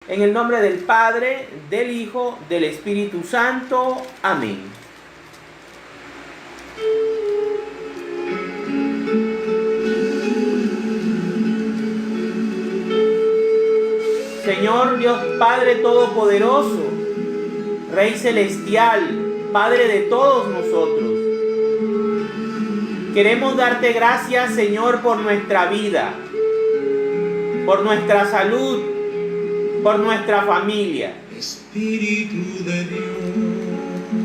En el nombre del Padre, del Hijo, del Espíritu Santo. Amén. Señor Dios Padre Todopoderoso, Rey Celestial, Padre de todos nosotros, queremos darte gracias, Señor, por nuestra vida, por nuestra salud, por nuestra familia. Espíritu de Dios,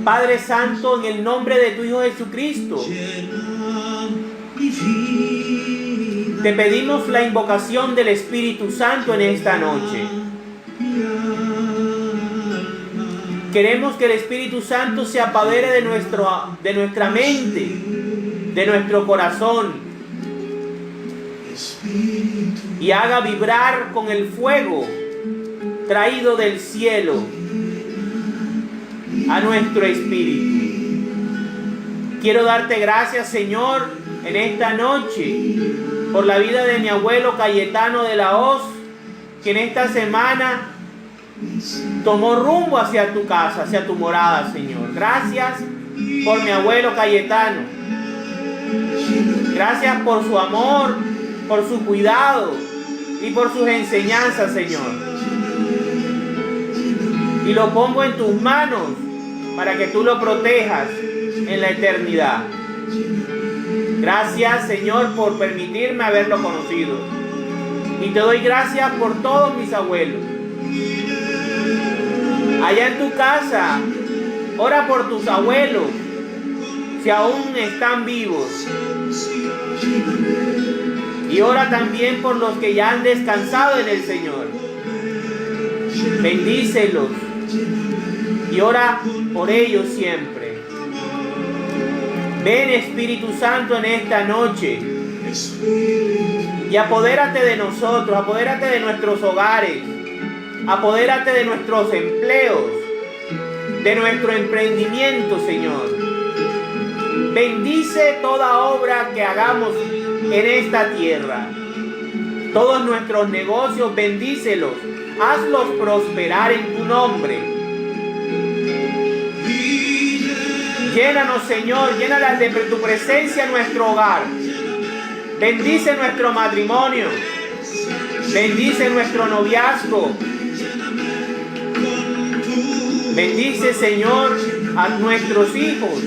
Padre Santo, en el nombre de tu Hijo Jesucristo, llena mi vida, te pedimos la invocación del Espíritu Santo en esta noche. mi alma. Queremos que el Espíritu Santo se apodere de nuestra mente, de nuestro corazón, Espíritu y haga vibrar con el fuego traído del cielo a nuestro espíritu. Quiero darte gracias, Señor, en esta noche por la vida de mi abuelo Cayetano de la Hoz, que en esta semana tomó rumbo hacia tu casa, hacia tu morada, Señor. Gracias por mi abuelo Cayetano. Gracias por su amor, por su cuidado y por sus enseñanzas, Señor. Y lo pongo en tus manos para que tú lo protejas en la eternidad. Gracias, Señor, por permitirme haberlo conocido. Y te doy gracias por todos mis abuelos. Allá en tu casa, ora por tus abuelos, si aún están vivos. Y ora también por los que ya han descansado en el Señor. Bendícelos y ora por ellos siempre. Ven, Espíritu Santo, en esta noche y apodérate de nosotros, apodérate de nuestros hogares, apodérate de nuestros empleos, de nuestro emprendimiento, Señor. Bendice toda obra que hagamos en esta tierra. Todos nuestros negocios, bendícelos. Hazlos prosperar en tu nombre. Llénanos, Señor, llénalas de tu presencia en nuestro hogar. Bendice nuestro matrimonio. Bendice nuestro noviazgo. Bendice, Señor, a nuestros hijos,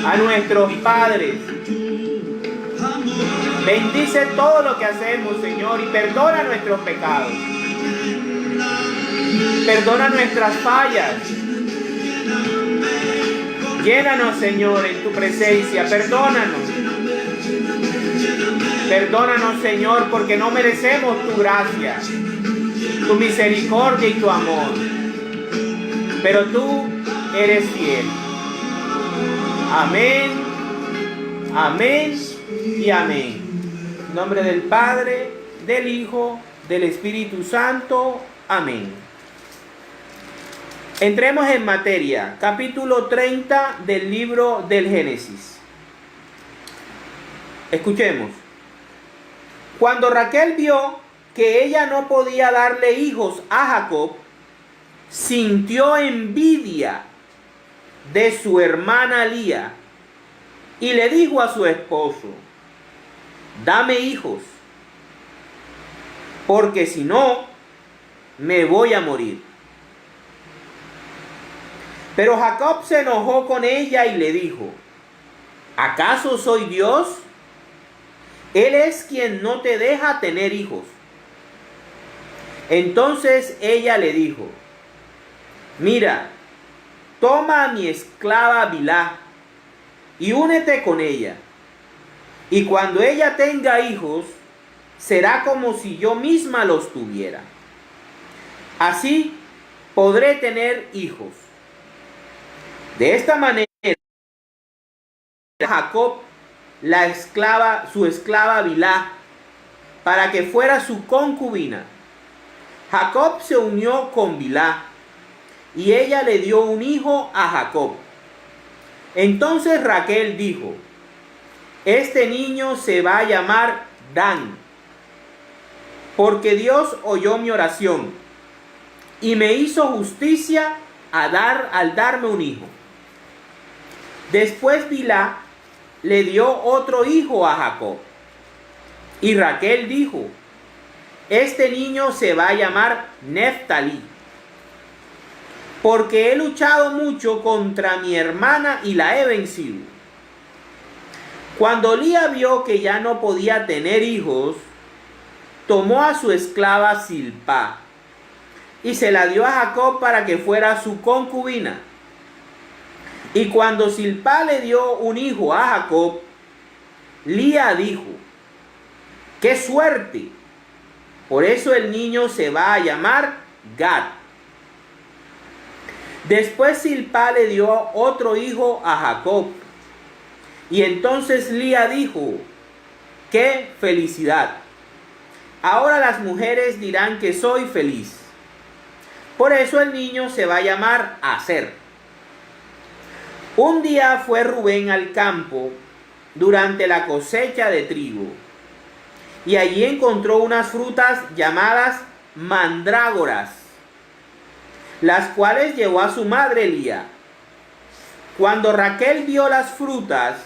a nuestros padres. Bendice todo lo que hacemos, Señor, y perdona nuestros pecados. Perdona nuestras fallas. Llénanos, Señor, en tu presencia. Perdónanos. Perdónanos, Señor, porque no merecemos tu gracia, tu misericordia y tu amor. Pero tú eres fiel. Amén, amén y amén. En nombre del Padre, del Hijo, del Espíritu Santo. Amén. Entremos en materia. Capítulo 30 del libro del Génesis. Escuchemos. Cuando Raquel vio que ella no podía darle hijos a Jacob, sintió envidia de su hermana Lía y le dijo a su esposo: dame hijos, porque si no, me voy a morir. Pero Jacob se enojó con ella y le dijo: ¿acaso soy Dios? Él es quien no te deja tener hijos. Entonces ella le dijo: mira, toma a mi esclava Bilhá y únete con ella. Y cuando ella tenga hijos, será como si yo misma los tuviera. Así podré tener hijos. De esta manera, Jacob su esclava Bilhá, para que fuera su concubina. Jacob se unió con Bilhá, y ella le dio un hijo a Jacob. Entonces Raquel dijo: este niño se va a llamar Dan, porque Dios oyó mi oración y me hizo justicia al darme un hijo. Después Bilhá le dio otro hijo a Jacob. Y Raquel dijo: este niño se va a llamar Neftalí, porque he luchado mucho contra mi hermana y la he vencido. Cuando Lía vio que ya no podía tener hijos, tomó a su esclava Zilpá y se la dio a Jacob para que fuera su concubina. Y cuando Zilpá le dio un hijo a Jacob, Lía dijo: ¡qué suerte! Por eso el niño se va a llamar Gad. Después Zilpá le dio otro hijo a Jacob. Y entonces Lía dijo: ¡qué felicidad! Ahora las mujeres dirán que soy feliz. Por eso el niño se va a llamar Aser. Un día fue Rubén al campo durante la cosecha de trigo, y allí encontró unas frutas llamadas mandrágoras, las cuales llevó a su madre Lía. Cuando Raquel vio las frutas,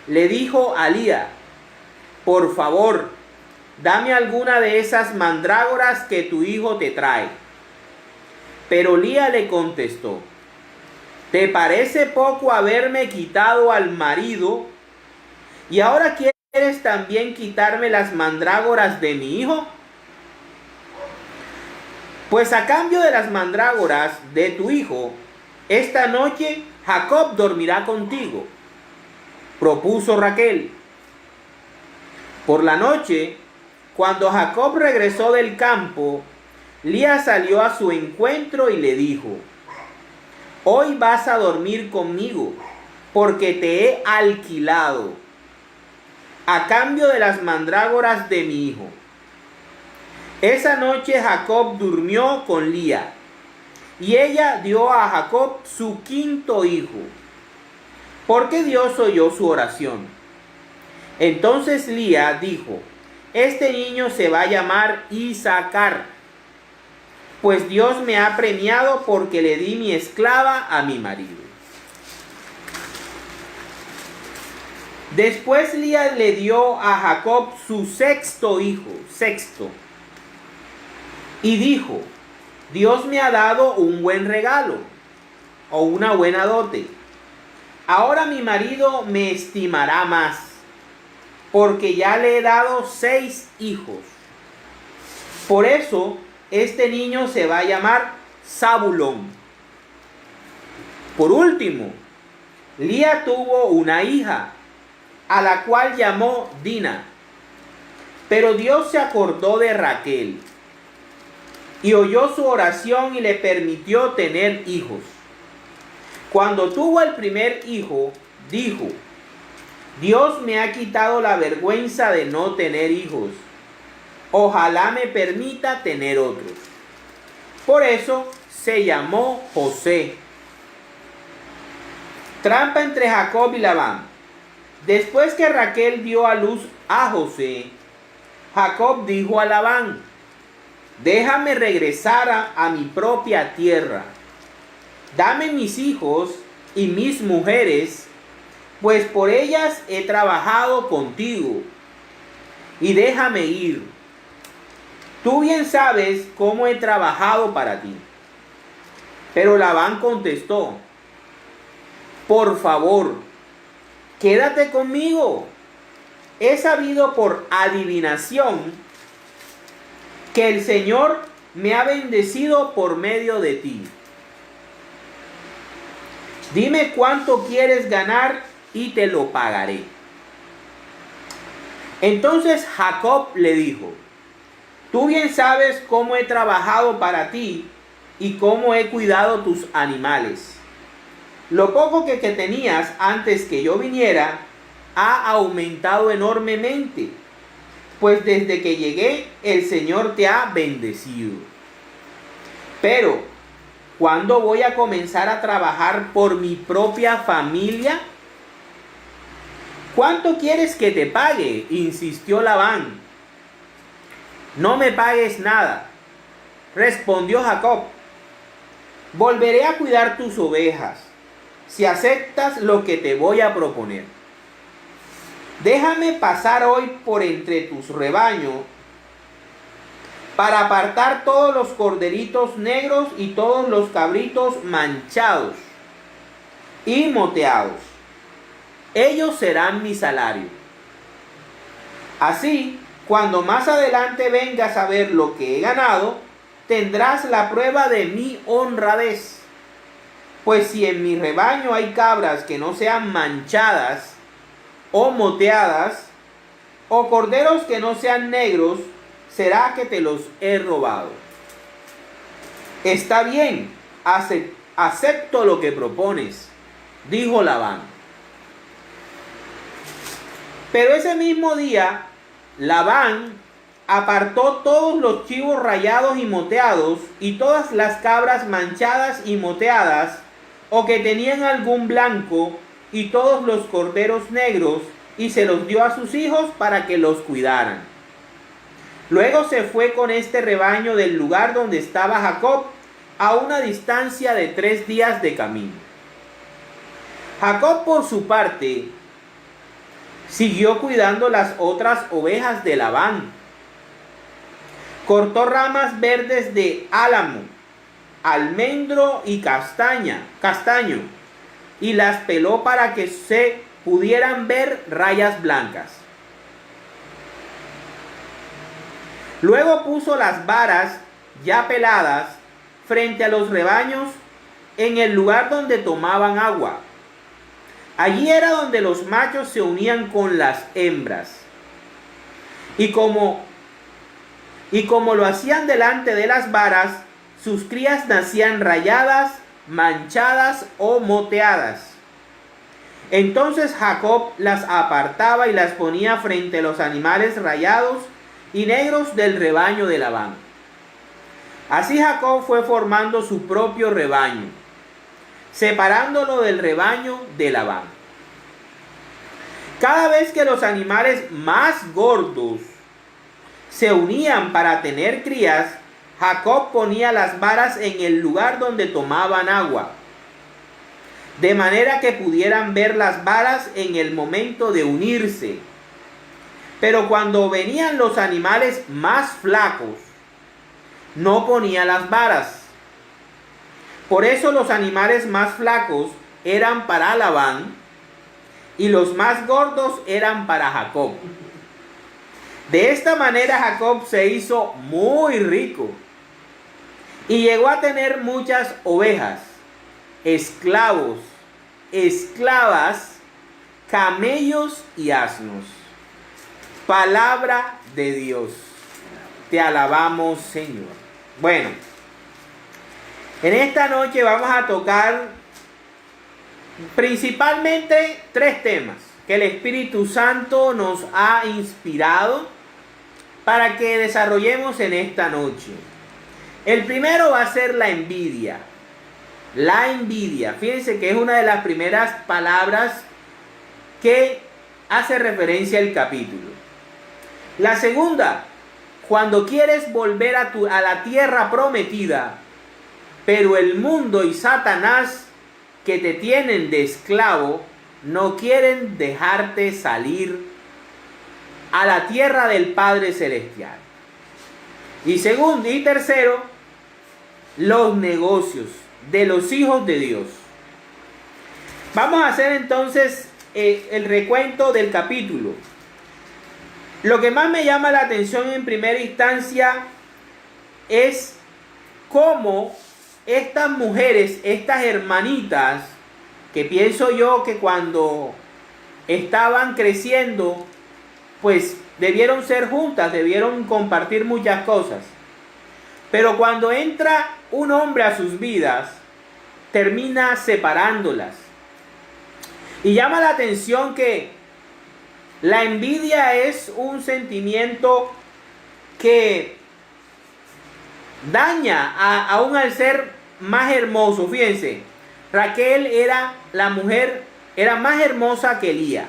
le dijo a Lía: por favor, dame alguna de esas mandrágoras que tu hijo te trae. Pero Lía le contestó: ¿te parece poco haberme quitado al marido y ahora quieres también quitarme las mandrágoras de mi hijo? Pues a cambio de las mandrágoras de tu hijo, esta noche Jacob dormirá contigo, propuso Raquel. Por la noche, cuando Jacob regresó del campo, Lía salió a su encuentro y le dijo: hoy vas a dormir conmigo, porque te he alquilado a cambio de las mandrágoras de mi hijo. Esa noche Jacob durmió con Lía, y ella dio a Jacob su quinto hijo, porque Dios oyó su oración. Entonces Lía dijo: este niño se va a llamar Isacar, pues Dios me ha premiado porque le di mi esclava a mi marido. Después Lía le dio a Jacob su sexto hijo, y dijo: Dios me ha dado un buen regalo, o una buena dote. Ahora mi marido me estimará más, porque ya le he dado 6 hijos. Por eso este niño se va a llamar Zabulón. Por último, Lía tuvo una hija, a la cual llamó Dina. Pero Dios se acordó de Raquel y oyó su oración y le permitió tener hijos. Cuando tuvo el primer hijo, dijo: Dios me ha quitado la vergüenza de no tener hijos. Ojalá me permita tener otros. Por eso se llamó José. Trampa entre Jacob y Labán. Después que Raquel dio a luz a José, Jacob dijo a Labán: déjame regresar a mi propia tierra. Dame mis hijos y mis mujeres, pues por ellas he trabajado contigo. Y déjame ir. Tú bien sabes cómo he trabajado para ti. Pero Labán contestó: por favor, quédate conmigo. He sabido por adivinación que el Señor me ha bendecido por medio de ti. Dime cuánto quieres ganar y te lo pagaré. Entonces Jacob le dijo: tú bien sabes cómo he trabajado para ti y cómo he cuidado tus animales. Lo poco que tenías antes que yo viniera ha aumentado enormemente, pues desde que llegué el Señor te ha bendecido. Pero, ¿cuándo voy a comenzar a trabajar por mi propia familia? ¿Cuánto quieres que te pague?, insistió Labán. No me pagues nada, respondió Jacob. Volveré a cuidar tus ovejas, si aceptas lo que te voy a proponer. Déjame pasar hoy por entre tus rebaños para apartar todos los corderitos negros y todos los cabritos manchados y moteados. Ellos serán mi salario. Así, cuando más adelante vengas a ver lo que he ganado, tendrás la prueba de mi honradez. Pues si en mi rebaño hay cabras que no sean manchadas o moteadas, o corderos que no sean negros, será que te los he robado. Está bien, acepto lo que propones, dijo Labán. Pero ese mismo día, Labán apartó todos los chivos rayados y moteados y todas las cabras manchadas y moteadas o que tenían algún blanco y todos los corderos negros y se los dio a sus hijos para que los cuidaran. Luego se fue con este rebaño del lugar donde estaba Jacob a una distancia de 3 días de camino. Jacob por su parte siguió cuidando las otras ovejas de Labán. Cortó ramas verdes de álamo, almendro y castaño, y las peló para que se pudieran ver rayas blancas. Luego puso las varas ya peladas frente a los rebaños en el lugar donde tomaban agua. Allí era donde los machos se unían con las hembras. Y como lo hacían delante de las varas, sus crías nacían rayadas, manchadas o moteadas. Entonces Jacob las apartaba y las ponía frente a los animales rayados y negros del rebaño de Labán. Así Jacob fue formando su propio rebaño, separándolo del rebaño de Labán. Cada vez que los animales más gordos se unían para tener crías, Jacob ponía las varas en el lugar donde tomaban agua, de manera que pudieran ver las varas en el momento de unirse. Pero cuando venían los animales más flacos, no ponía las varas. Por eso los animales más flacos eran para Labán y los más gordos eran para Jacob. De esta manera Jacob se hizo muy rico y llegó a tener muchas ovejas, esclavos, esclavas, camellos y asnos. Palabra de Dios. Te alabamos, Señor. Bueno, en esta noche vamos a tocar principalmente 3 temas que el Espíritu Santo nos ha inspirado para que desarrollemos en esta noche. El primero va a ser la envidia. La envidia. Fíjense que es una de las primeras palabras que hace referencia al capítulo. La segunda, cuando quieres volver a la tierra prometida, pero el mundo y Satanás que te tienen de esclavo no quieren dejarte salir a la tierra del Padre Celestial. Y segundo y tercero, los negocios de los hijos de Dios. Vamos a hacer entonces el recuento del capítulo. Lo que más me llama la atención en primera instancia es cómo estas mujeres, estas hermanitas, que pienso yo que cuando estaban creciendo, pues debieron ser juntas, debieron compartir muchas cosas. Pero cuando entra un hombre a sus vidas, termina separándolas. Y llama la atención que la envidia es un sentimiento que daña aún al ser más hermoso. Fíjense, Raquel era la mujer, era más hermosa que Lía.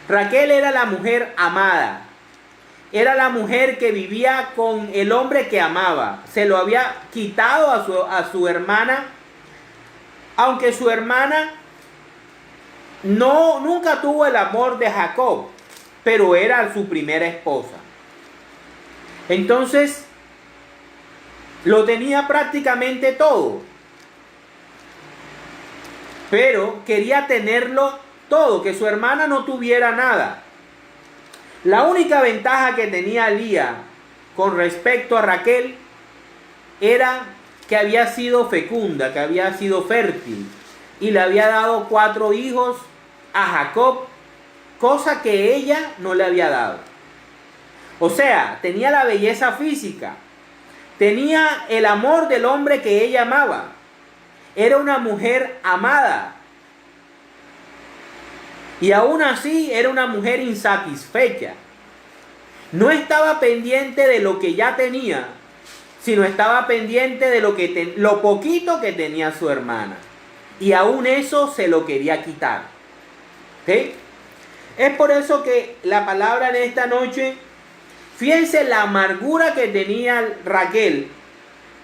Raquel era la mujer amada. era la mujer que vivía con el hombre que amaba. Se lo había quitado a su hermana, aunque su hermana nunca tuvo el amor de Jacob, pero era su primera esposa. Entonces, lo tenía prácticamente todo, pero quería tenerlo todo, que su hermana no tuviera nada. La única ventaja que tenía Lía con respecto a Raquel era que había sido fecunda, que había sido fértil, y le había dado 4 hijos a Jacob, cosa que ella no le había dado. O sea, tenía la belleza física, tenía el amor del hombre que ella amaba, era una mujer amada, y aún así era una mujer insatisfecha. No estaba pendiente de lo que ya tenía, sino estaba pendiente de lo poquito que tenía su hermana. Y aún eso se lo quería quitar. ¿Sí? Es por eso que la palabra en esta noche, fíjense la amargura que tenía Raquel,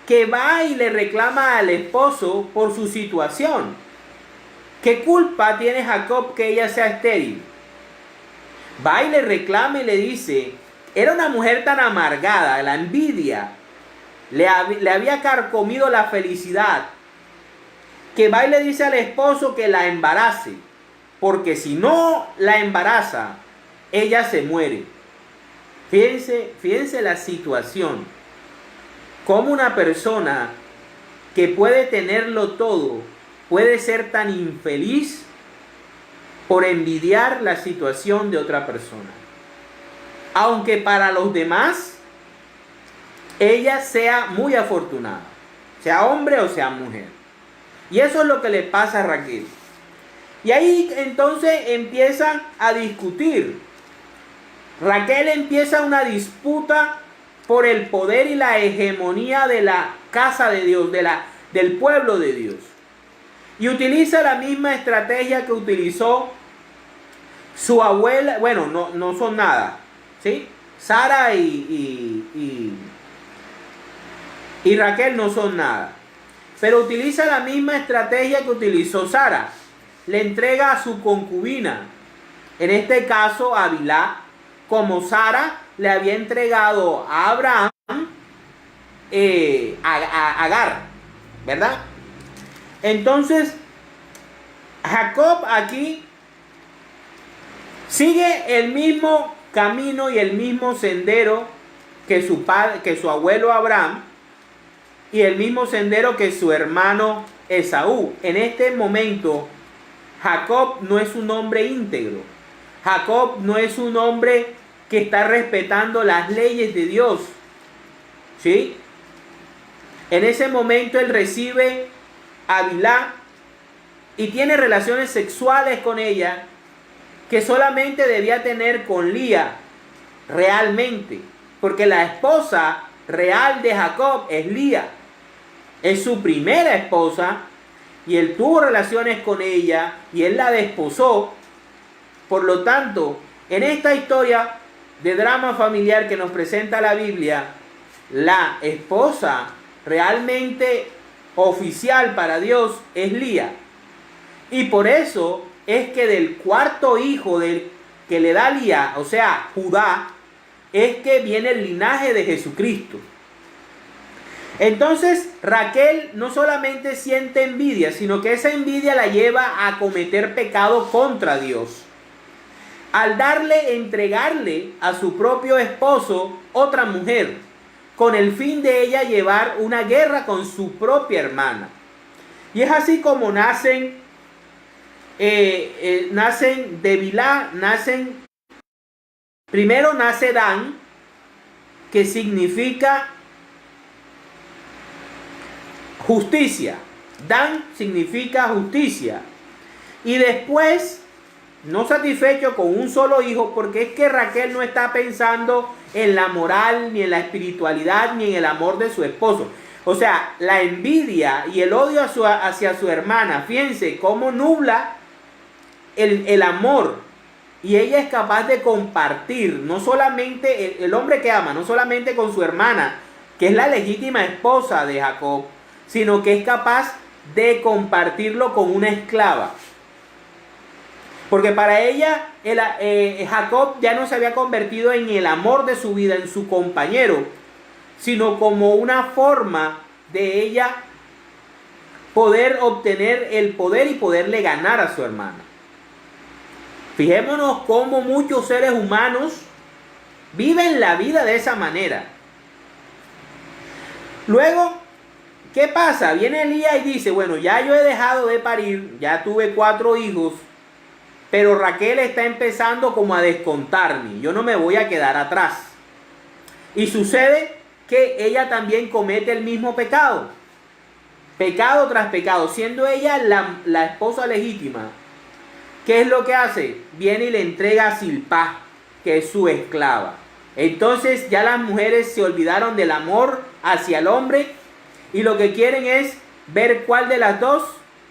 que va y le reclama al esposo por su situación. ¿Qué culpa tiene Jacob que ella sea estéril? Va y le reclama y le dice, era una mujer tan amargada, la envidia le había carcomido la felicidad, que va y le dice al esposo que la embarace, porque si no la embaraza, ella se muere. Fíjense la situación, como una persona que puede tenerlo todo, puede ser tan infeliz por envidiar la situación de otra persona. Aunque para los demás, ella sea muy afortunada, sea hombre o sea mujer. Y eso es lo que le pasa a Raquel. Y ahí entonces empiezan a discutir. Raquel empieza una disputa por el poder y la hegemonía de la casa de Dios, del pueblo de Dios. Y utiliza la misma estrategia que utilizó su abuela. Bueno, no son nada, ¿sí? Sara y Raquel no son nada. Pero utiliza la misma estrategia que utilizó Sara. Le entrega a su concubina, en este caso a Bilhá, como Sara le había entregado a Abraham a Agar, ¿verdad? Entonces, Jacob aquí sigue el mismo camino y el mismo sendero que su padre, que su abuelo Abraham, y el mismo sendero que su hermano Esaú. En este momento, Jacob no es un hombre íntegro. Jacob no es un hombre que está respetando las leyes de Dios. ¿Sí? En ese momento él recibe a Bilhá y tiene relaciones sexuales con ella que solamente debía tener con Lía realmente, porque la esposa real de Jacob es Lía. Es su primera esposa y él tuvo relaciones con ella y él la desposó. Por lo tanto, en esta historia de drama familiar que nos presenta la Biblia, la esposa realmente oficial para Dios es Lía. Y por eso es que del cuarto hijo que le da Lía, o sea, Judá, es que viene el linaje de Jesucristo. Entonces Raquel no solamente siente envidia, sino que esa envidia la lleva a cometer pecado contra Dios, al entregarle a su propio esposo otra mujer, con el fin de ella llevar una guerra con su propia hermana. Y es así como nacen de Bilhá, primero nace Dan, que significa justicia. Dan significa justicia. Y después, no satisfecho con un solo hijo, porque es que Raquel no está pensando en la moral, ni en la espiritualidad, ni en el amor de su esposo. O sea, la envidia y el odio hacia su hermana, fíjense cómo nubla el amor Y ella es capaz de compartir, no solamente el hombre que ama, no solamente con su hermana, que es la legítima esposa de Jacob, sino que es capaz de compartirlo con una esclava. Porque para ella Jacob ya no se había convertido en el amor de su vida, en su compañero, sino como una forma de ella poder obtener el poder y poderle ganar a su hermana. Fijémonos cómo muchos seres humanos viven la vida de esa manera. Luego, ¿qué pasa? Viene Elías y dice, bueno, ya yo he dejado de parir, ya tuve 4 hijos, pero Raquel está empezando como a descontarme, yo no me voy a quedar atrás. Y sucede que ella también comete el mismo pecado, pecado tras pecado, siendo ella la esposa legítima. ¿Qué es lo que hace? Viene y le entrega a Zilpá, que es su esclava. Entonces ya las mujeres se olvidaron del amor hacia el hombre y lo que quieren es ver cuál de las dos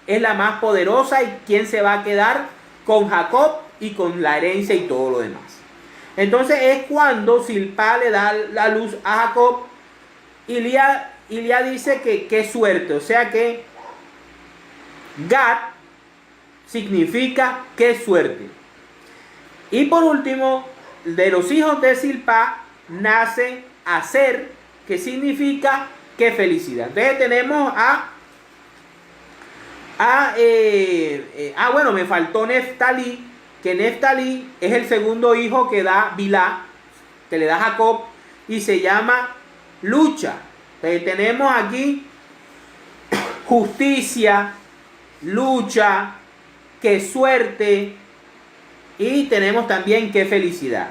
es la más poderosa y quién se va a quedar con Jacob y con la herencia y todo lo demás. Entonces es cuando Zilpá le da la luz a Jacob y Lía dice que qué suerte, o sea que Gad significa qué suerte. Y por último, de los hijos de Zilpá nace Aser, que significa qué felicidad. Entonces tenemos bueno, me faltó Neftalí, que Neftalí es el segundo hijo que da Bilá, que le da Jacob, y se llama lucha. Entonces tenemos aquí justicia, lucha, qué suerte, y tenemos también qué felicidad.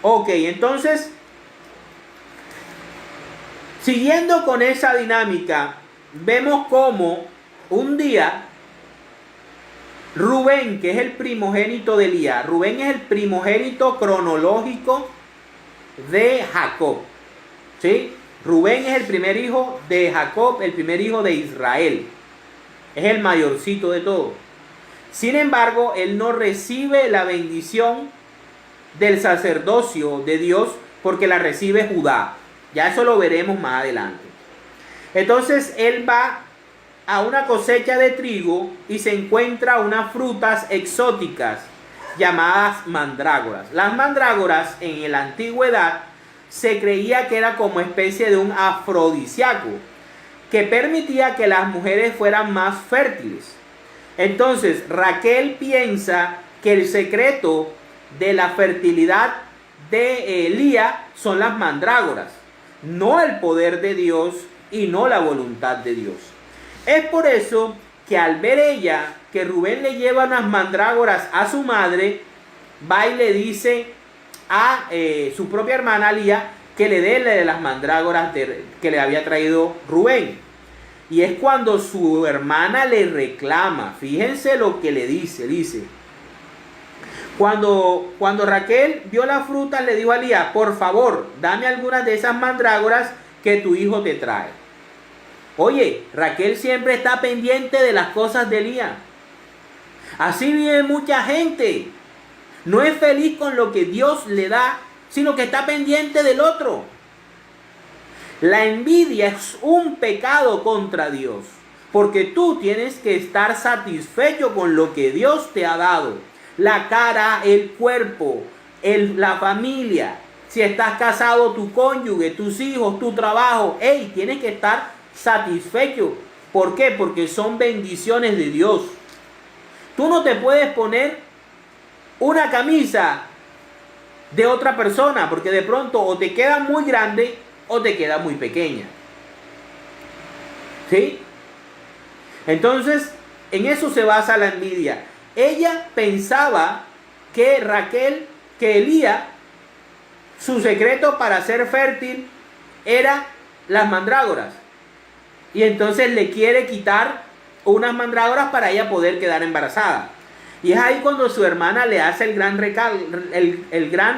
Ok, entonces, siguiendo con esa dinámica, vemos cómo un día Rubén, que es el primogénito de Lía, Rubén es el primogénito cronológico de Jacob, ¿sí? Rubén es el primer hijo de Jacob, el primer hijo de Israel. Es el mayorcito de todo. Sin embargo, él no recibe la bendición del sacerdocio de Dios porque la recibe Judá. Ya eso lo veremos más adelante. Entonces él va a una cosecha de trigo y se encuentra unas frutas exóticas llamadas mandrágoras. Las mandrágoras en la antigüedad se creía que era como especie de un afrodisíaco que permitía que las mujeres fueran más fértiles. Entonces Raquel piensa que el secreto de la fertilidad de Lía son las mandrágoras, no el poder de Dios y no la voluntad de Dios. Es por eso que al ver ella que Rubén le lleva unas mandrágoras a su madre, va y le dice a su propia hermana Lía que le dé de las mandrágoras que le había traído Rubén. Y es cuando su hermana le reclama. Fíjense lo que le dice. Dice, cuando Raquel vio la fruta, le dijo a Lía, por favor, dame algunas de esas mandrágoras que tu hijo te trae. Oye, Raquel siempre está pendiente de las cosas de Lía. Así vive mucha gente. No es feliz con lo que Dios le da, sino que está pendiente del otro. La envidia es un pecado contra Dios, porque tú tienes que estar satisfecho con lo que Dios te ha dado. La cara, el cuerpo, la familia. Si estás casado, tu cónyuge, tus hijos, tu trabajo. Tienes que estar satisfecho. ¿Por qué? Porque son bendiciones de Dios. Tú no te puedes poner una camisa de otra persona, porque de pronto o te queda muy grande o te queda muy pequeña. ¿Sí? Entonces, en eso se basa la envidia. Ella pensaba que Raquel, que Lía, su secreto para ser fértil era las mandrágoras. Y entonces le quiere quitar unas mandrágoras para ella poder quedar embarazada. Y es ahí cuando su hermana le hace el gran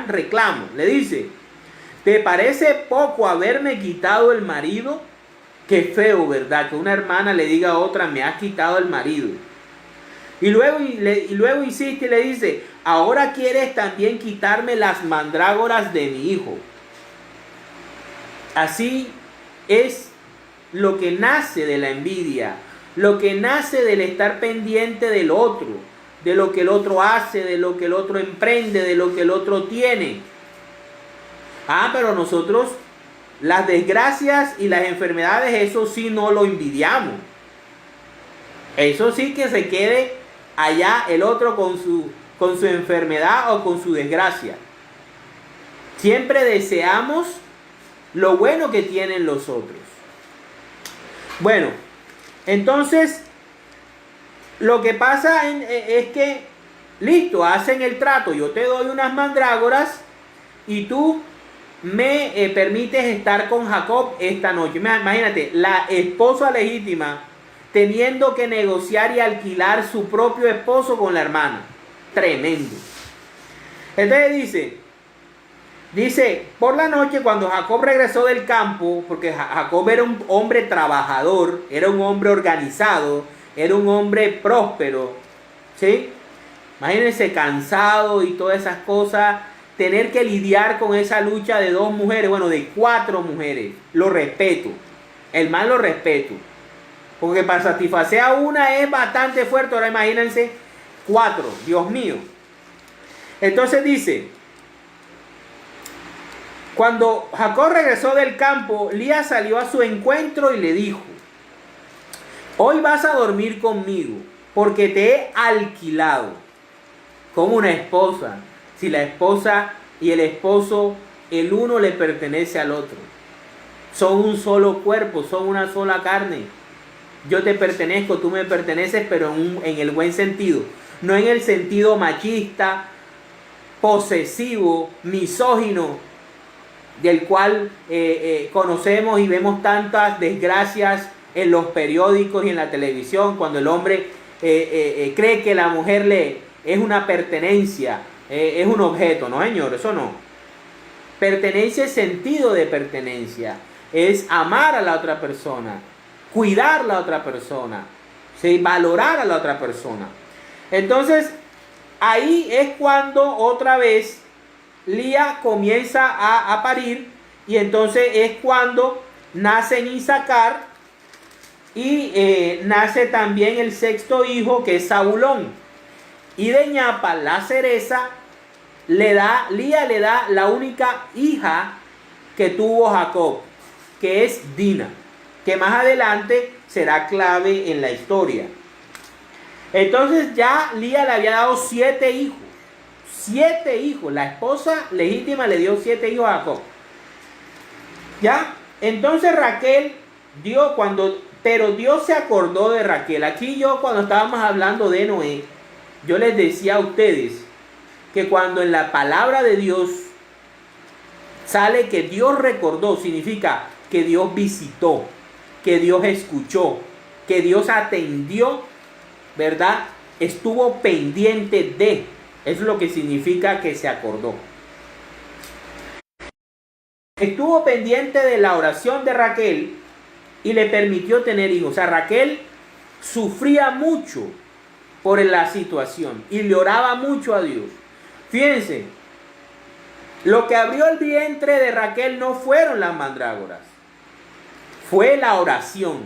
reclamo. Le dice, ¿te parece poco haberme quitado el marido? Qué feo, ¿verdad? Que una hermana le diga a otra, me has quitado el marido. Y luego insiste y le dice, ahora quieres también quitarme las mandrágoras de mi hijo. Así es lo que nace de la envidia, lo que nace del estar pendiente del otro, de lo que el otro hace, de lo que el otro emprende, de lo que el otro tiene. Pero nosotros, las desgracias y las enfermedades, eso sí no lo envidiamos. Eso sí, que se quede allá el otro con su enfermedad o con su desgracia. Siempre deseamos lo bueno que tienen los otros. Bueno, entonces lo que pasa es que, listo, hacen el trato, yo te doy unas mandrágoras y tú me permites estar con Jacob esta noche. Imagínate, la esposa legítima teniendo que negociar y alquilar su propio esposo con la hermana. Tremendo. Entonces dice, por la noche cuando Jacob regresó del campo, porque Jacob era un hombre trabajador, era un hombre organizado, era un hombre próspero, ¿sí? Imagínense, cansado y todas esas cosas, tener que lidiar con esa lucha de 2 mujeres, bueno, de 4 mujeres. Lo respeto, el mal lo respeto, porque para satisfacer a una es bastante fuerte. Ahora imagínense 4, Dios mío. Entonces dice, cuando Jacob regresó del campo, Lía salió a su encuentro y le dijo, hoy vas a dormir conmigo, porque te he alquilado como una esposa. Si la esposa y el esposo, el uno le pertenece al otro. Son un solo cuerpo, son una sola carne. Yo te pertenezco, tú me perteneces, pero en el buen sentido. No en el sentido machista, posesivo, misógino, del cual conocemos y vemos tantas desgracias en los periódicos y en la televisión, cuando el hombre cree que la mujer es una pertenencia, es un objeto. No, señor, eso no. Pertenencia es sentido de pertenencia, es amar a la otra persona, cuidar a la otra persona, ¿sí? Valorar a la otra persona. Entonces, ahí es cuando otra vez Lía comienza a parir, y entonces es cuando nace Isacar y nace también el 6.º hijo, que es Zabulón. Y de ñapa, la cereza, Lía le da la única hija que tuvo Jacob, que es Dina, que más adelante será clave en la historia. Entonces ya Lía le había dado 7 hijos. 7 hijos. La esposa legítima le dio 7 hijos a Jacob. ¿Ya? Entonces Raquel pero Dios se acordó de Raquel. Aquí cuando estábamos hablando de Noé, yo les decía a ustedes que cuando en la palabra de Dios sale que Dios recordó, significa que Dios visitó, que Dios escuchó, que Dios atendió, ¿verdad? Estuvo pendiente de. Eso es lo que significa que se acordó. Estuvo pendiente de la oración de Raquel y le permitió tener hijos. O sea, Raquel sufría mucho por la situación y le oraba mucho a Dios. Fíjense, lo que abrió el vientre de Raquel no fueron las mandrágoras, fue la oración,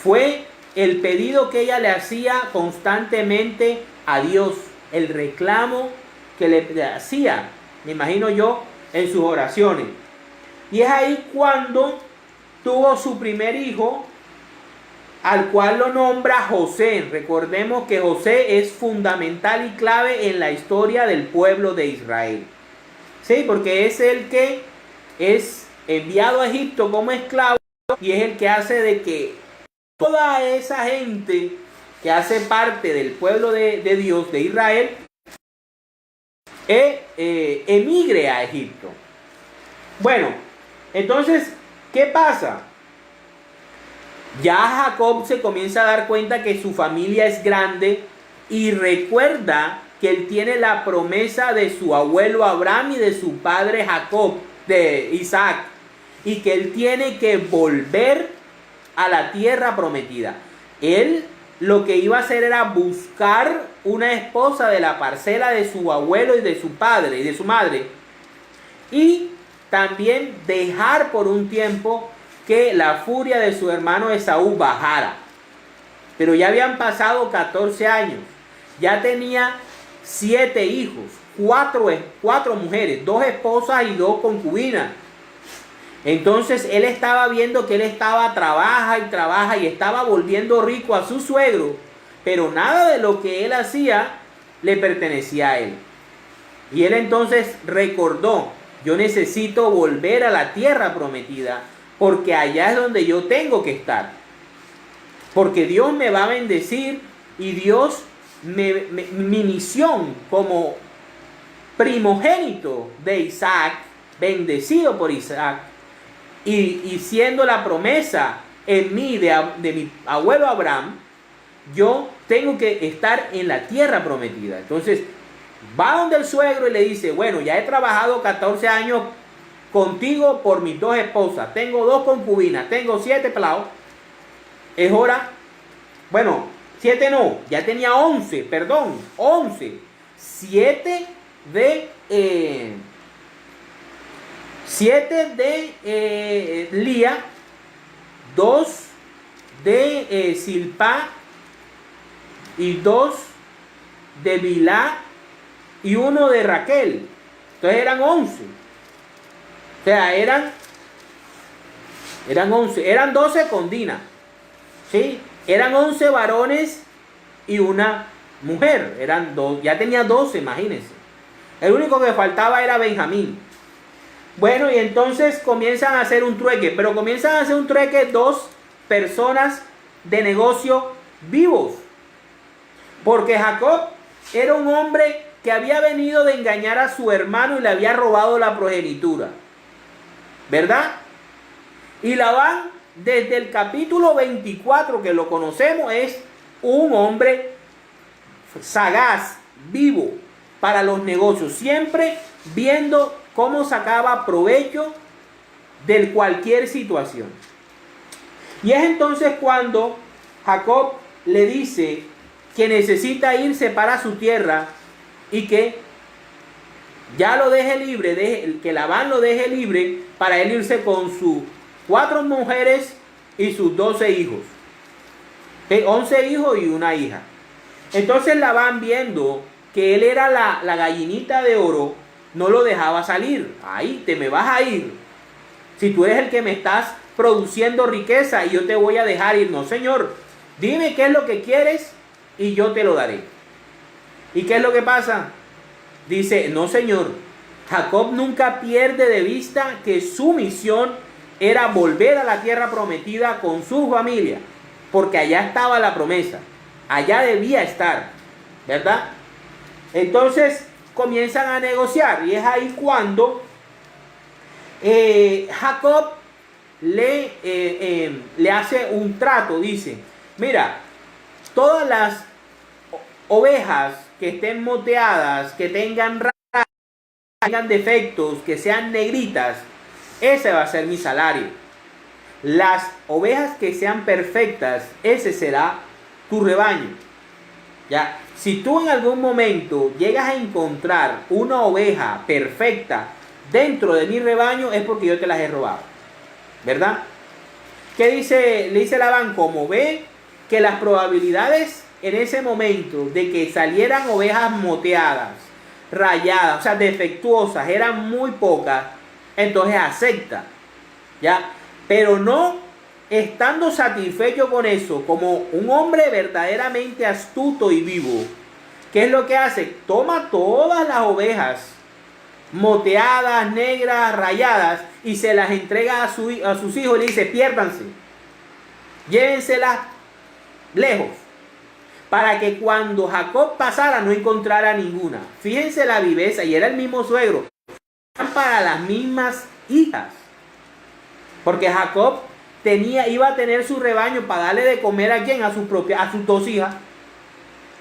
fue el pedido que ella le hacía constantemente a Dios, el reclamo que le hacía, me imagino yo, en sus oraciones. Y es ahí cuando tuvo su primer hijo, al cual lo nombra José. Recordemos que José es fundamental y clave en la historia del pueblo de Israel. Sí, porque es el que es enviado a Egipto como esclavo y es el que hace de que toda esa gente que hace parte del pueblo de Dios, de Israel, emigre a Egipto. Bueno, entonces, ¿qué pasa? Ya Jacob se comienza a dar cuenta que su familia es grande y recuerda que él tiene la promesa de su abuelo Abraham y de su padre Jacob, de Isaac, y que él tiene que volver a la tierra prometida. Él lo que iba a hacer era buscar una esposa de la parcela de su abuelo y de su padre y de su madre, y también dejar por un tiempo que la furia de su hermano Esaú bajara. Pero ya habían pasado 14 años, ya tenía 7 hijos, 4 mujeres, 2 esposas y 2 concubinas. Entonces él estaba viendo que él estaba trabaja y estaba volviendo rico a su suegro, pero nada de lo que él hacía le pertenecía a él. Y él entonces recordó: yo necesito volver a la tierra prometida, porque allá es donde yo tengo que estar. Porque Dios me va a bendecir y Dios, mi misión como primogénito de Isaac, bendecido por Isaac, y siendo la promesa en mí de mi abuelo Abraham, yo tengo que estar en la tierra prometida. Entonces va donde el suegro y le dice: bueno, ya he trabajado 14 años contigo por mis 2 esposas, tengo 2 concubinas, tengo 7 esclavos, es hora, bueno, 7 no, ya tenía 11, perdón, 11, 7 de Lía, 2 de Silpá y 2 de Bilá y 1 de Raquel. Entonces eran 11. O sea, eran 11, eran 12 con Dina, ¿sí? Eran 11 varones y una mujer, ya tenía 12, imagínense. El único que faltaba era Benjamín. Bueno, y entonces comienzan a hacer un trueque, pero comienzan a hacer un trueque 2 personas de negocio vivos. Porque Jacob era un hombre que había venido de engañar a su hermano y le había robado la progenitura, ¿verdad? Y Labán, desde el capítulo 24 que lo conocemos, es un hombre sagaz, vivo para los negocios, siempre viendo cómo sacaba provecho de cualquier situación. Y es entonces cuando Jacob le dice que necesita irse para su tierra y que ya lo deje libre, que Labán lo deje libre para él irse con sus 4 mujeres y sus 12 hijos. 11 hijos y una hija. Entonces Labán, viendo que él era la gallinita de oro, no lo dejaba salir. Ahí te me vas a ir. Si tú eres el que me estás produciendo riqueza y yo te voy a dejar ir. No, señor. Dime qué es lo que quieres y yo te lo daré. ¿Y qué es lo que pasa? Dice: no, señor. Jacob nunca pierde de vista que su misión era volver a la tierra prometida con su familia, porque allá estaba la promesa, allá debía estar, ¿verdad? Entonces comienzan a negociar, y es ahí cuando Jacob le hace un trato. Dice: mira, todas las ovejas que estén moteadas, que tengan rayas, que tengan defectos, que sean negritas, ese va a ser mi salario. Las ovejas que sean perfectas, ese será tu rebaño. Ya, si tú en algún momento llegas a encontrar una oveja perfecta dentro de mi rebaño, es porque yo te las he robado, ¿verdad? ¿Qué dice? Le dice Labán: como ve que las probabilidades en ese momento de que salieran ovejas moteadas, rayadas, o sea, defectuosas, eran muy pocas, entonces acepta, ¿ya? Pero no estando satisfecho con eso, como un hombre verdaderamente astuto y vivo, ¿qué es lo que hace? Toma todas las ovejas moteadas, negras, rayadas, y se las entrega a sus hijos y le dice: piérdanse, llévenselas lejos, para que cuando Jacob pasara no encontrara ninguna. Fíjense la viveza, y era el mismo suegro, para las mismas hijas, porque Jacob iba a tener su rebaño para darle de comer a quién, a sus 2 hijas.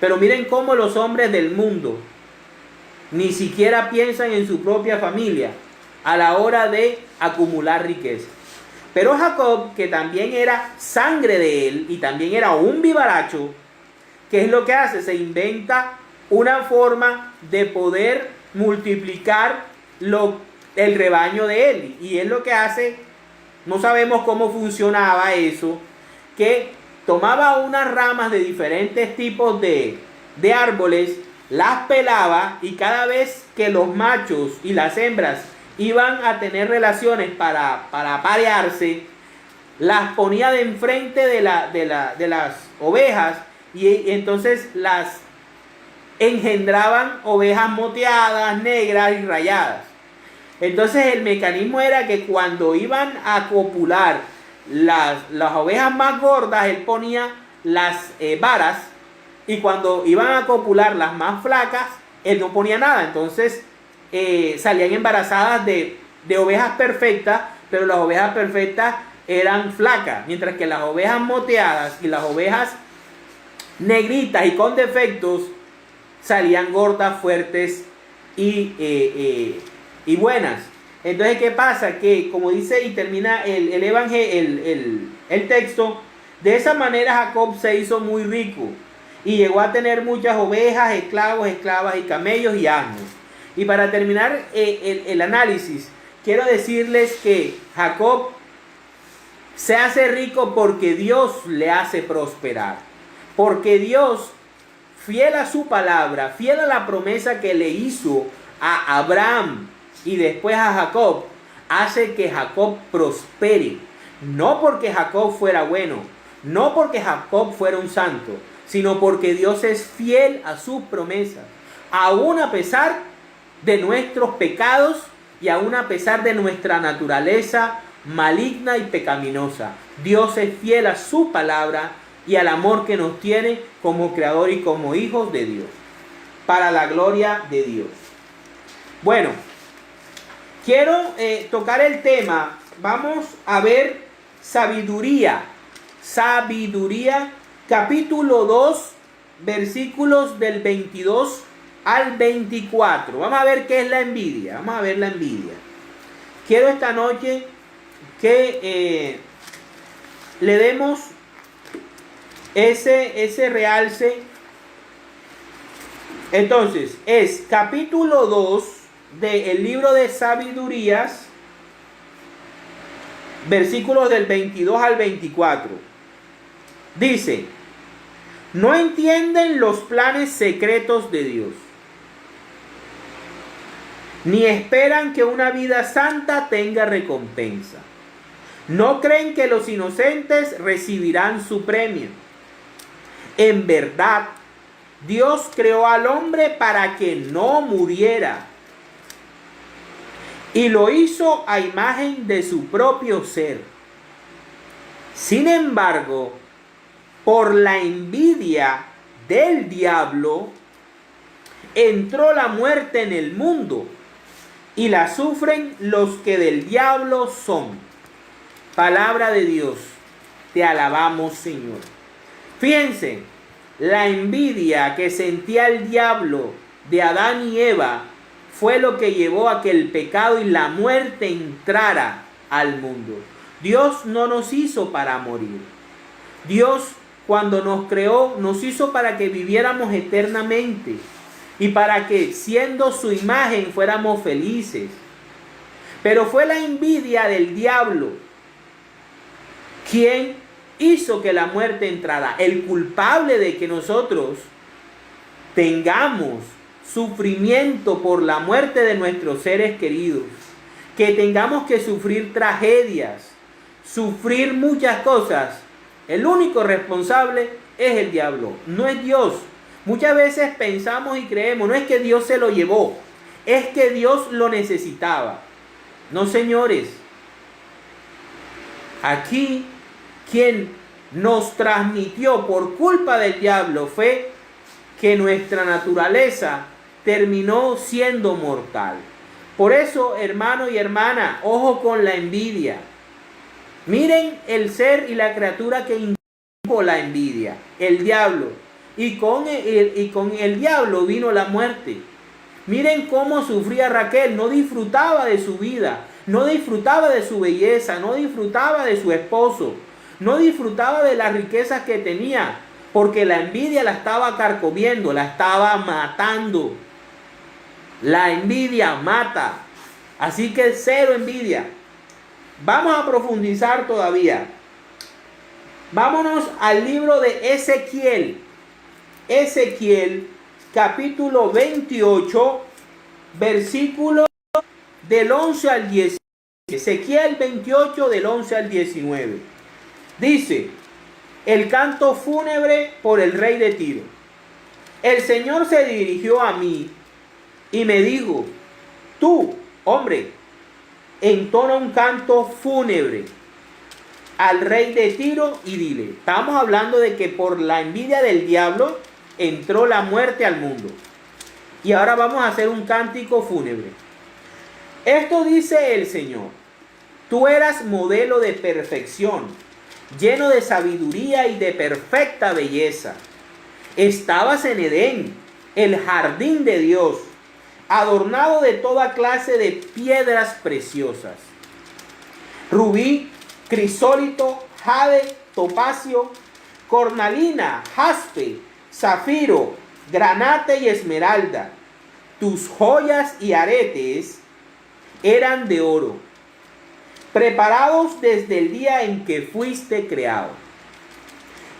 Pero miren cómo los hombres del mundo ni siquiera piensan en su propia familia a la hora de acumular riqueza. Pero Jacob, que también era sangre de él y también era un vivaracho, ¿qué es lo que hace? Se inventa una forma de poder multiplicar el rebaño de él. Y es lo que hace, no sabemos cómo funcionaba eso, que tomaba unas ramas de diferentes tipos de árboles, las pelaba, y cada vez que los machos y las hembras iban a tener relaciones para aparearse, las ponía de enfrente de las ovejas, y entonces las engendraban ovejas moteadas, negras y rayadas. Entonces el mecanismo era que cuando iban a copular las ovejas más gordas, él ponía las varas, y cuando iban a copular las más flacas, él no ponía nada. Entonces salían embarazadas de ovejas perfectas, pero las ovejas perfectas eran flacas, mientras que las ovejas moteadas y las ovejas negritas y con defectos salían gordas, fuertes y buenas. Entonces, ¿qué pasa? Que, como dice y termina el evangelio, el texto, de esa manera Jacob se hizo muy rico y llegó a tener muchas ovejas, esclavos, esclavas y camellos y asnos. Y para terminar el análisis, quiero decirles que Jacob se hace rico porque Dios le hace prosperar. Porque Dios, fiel a su palabra, fiel a la promesa que le hizo a Abraham y después a Jacob, hace que Jacob prospere. No porque Jacob fuera bueno, no porque Jacob fuera un santo, sino porque Dios es fiel a sus promesas. Aún a pesar de nuestros pecados y aún a pesar de nuestra naturaleza maligna y pecaminosa, Dios es fiel a su palabra y al amor que nos tiene como creador y como hijos de Dios, para la gloria de Dios. Bueno, quiero tocar el tema. Vamos a ver sabiduría. Sabiduría, capítulo 2, versículos del 22 al 24. Vamos a ver qué es la envidia. Vamos a ver la envidia. Quiero esta noche que le demos ese realce. Entonces, es capítulo 2 del libro de Sabidurías, versículos del 22 al 24. Dice: no entienden los planes secretos de Dios, ni esperan que una vida santa tenga recompensa. No creen que los inocentes recibirán su premio. En verdad, Dios creó al hombre para que no muriera, y lo hizo a imagen de su propio ser. Sin embargo, por la envidia del diablo, entró la muerte en el mundo, y la sufren los que del diablo son. Palabra de Dios, te alabamos, Señor. Fíjense, la envidia que sentía el diablo de Adán y Eva fue lo que llevó a que el pecado y la muerte entrara al mundo. Dios no nos hizo para morir. Dios, cuando nos creó, nos hizo para que viviéramos eternamente y para que, siendo su imagen, fuéramos felices. Pero fue la envidia del diablo quien hizo que la muerte entrara. El culpable de que nosotros tengamos sufrimiento por la muerte de nuestros seres queridos, que tengamos que sufrir tragedias, sufrir muchas cosas, el único responsable es el diablo, no es Dios. Muchas veces pensamos y creemos, no es que Dios se lo llevó, es que Dios lo necesitaba. No, señores. Aquí quien nos transmitió por culpa del diablo fue que nuestra naturaleza terminó siendo mortal. Por eso, hermano y hermana, ojo con la envidia. Miren el ser y la criatura que indujo la envidia, el diablo. Y con el diablo vino la muerte. Miren cómo sufría Raquel, no disfrutaba de su vida, no disfrutaba de su belleza, no disfrutaba de su esposo, no disfrutaba de las riquezas que tenía, porque la envidia la estaba carcomiendo, la estaba matando. La envidia mata. Así que cero envidia. Vamos a profundizar todavía. Vámonos al libro de Ezequiel. Ezequiel, capítulo 28, versículo del 11 al 19. Ezequiel 28, del 11 al 19. Dice: el canto fúnebre por el rey de Tiro. El Señor se dirigió a mí y me dijo: tú, hombre, entona un canto fúnebre al rey de Tiro y dile. Estamos hablando de que por la envidia del diablo entró la muerte al mundo. Y ahora vamos a hacer un cántico fúnebre. Esto dice el Señor: tú eras modelo de perfección, lleno de sabiduría y de perfecta belleza. Estabas en Edén, el jardín de Dios, adornado de toda clase de piedras preciosas: rubí, crisólito, jade, topacio, cornalina, jaspe, zafiro, granate y esmeralda. Tus joyas y aretes eran de oro, preparados desde el día en que fuiste creado.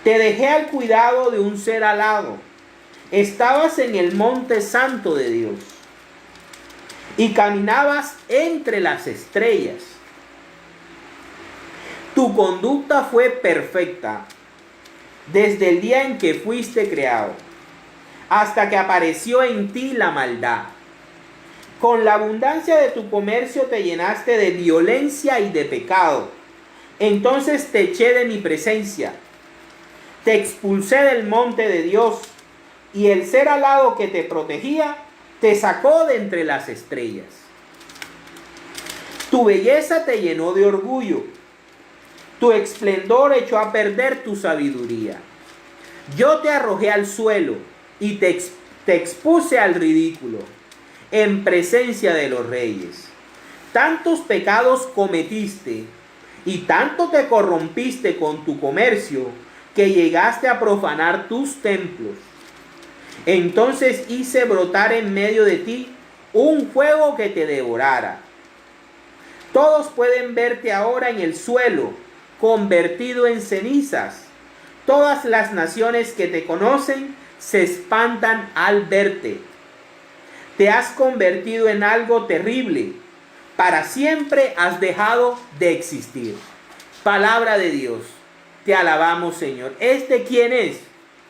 Te dejé al cuidado de un ser alado. Estabas en el monte santo de Dios y caminabas entre las estrellas. Tu conducta fue perfecta desde el día en que fuiste creado, hasta que apareció en ti la maldad. Con la abundancia de tu comercio te llenaste de violencia y de pecado. Entonces te eché de mi presencia, te expulsé del monte de Dios, y el ser alado que te protegía te sacó de entre las estrellas. Tu belleza te llenó de orgullo, tu esplendor echó a perder tu sabiduría. Yo te arrojé al suelo y te expuse al ridículo en presencia de los reyes. Tantos pecados cometiste y tanto te corrompiste con tu comercio que llegaste a profanar tus templos. Entonces hice brotar en medio de ti un fuego que te devorara. Todos pueden verte ahora en el suelo, convertido en cenizas. Todas las naciones que te conocen se espantan al verte. Te has convertido en algo terrible. Para siempre has dejado de existir. Palabra de Dios. Te alabamos, Señor. ¿Este quién es?